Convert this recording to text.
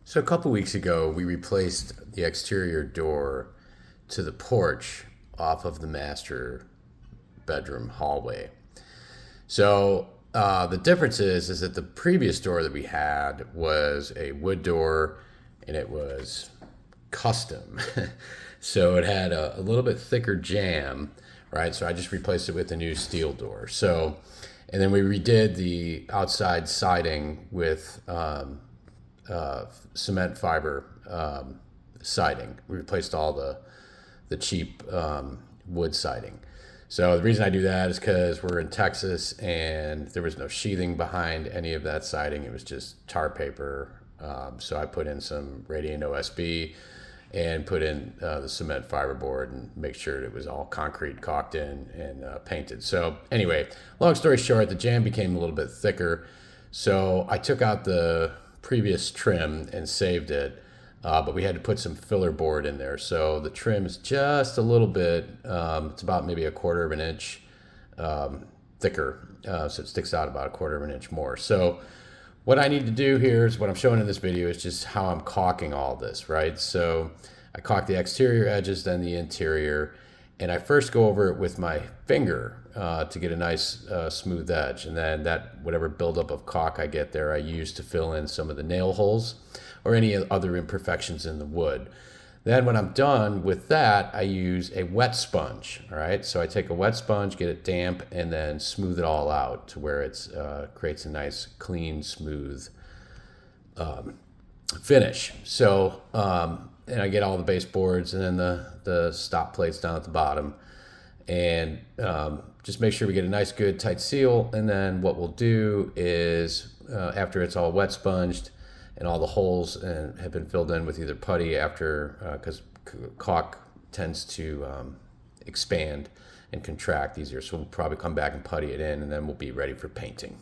So a couple weeks ago, we replaced the exterior door to the porch off of the master bedroom hallway. So the difference is that the previous door that we had was a wood door, and it was custom. So it had a little bit thicker jamb, right? So I just replaced it with a new steel door. So, and then we redid the outside siding with cement fiber siding. We replaced all the cheap wood siding. So the reason I do that is because we're in Texas and there was no sheathing behind any of that siding. It was just tar paper. So I put in some radiant OSB and put in the cement fiberboard and make sure it was all concrete caulked in and painted. So anyway, long story short, the jamb became a little bit thicker. So I took out the previous trim and saved it, but we had to put some filler board in there. So the trim is just a little bit, it's about maybe a quarter of an inch thicker, so it sticks out about a quarter of an inch more. So what I need to do here is what I'm showing in this video is just how I'm caulking all this, right? So I caulk the exterior edges, then the interior, and I first go over it with my finger to get a nice smooth edge. And then that whatever buildup of caulk I get there, I use to fill in some of the nail holes or any other imperfections in the wood. Then when I'm done with that, I use a wet sponge, all right? So I take a wet sponge, get it damp, and then smooth it all out to where it creates a nice, clean, smooth finish. So, and I get all the baseboards and then the stop plates down at the bottom. And just make sure we get a nice, good, tight seal. And then what we'll do is, after it's all wet sponged, and all the holes have been filled in with either putty after, because caulk tends to expand and contract easier. So we'll probably come back and putty it in, and then we'll be ready for painting.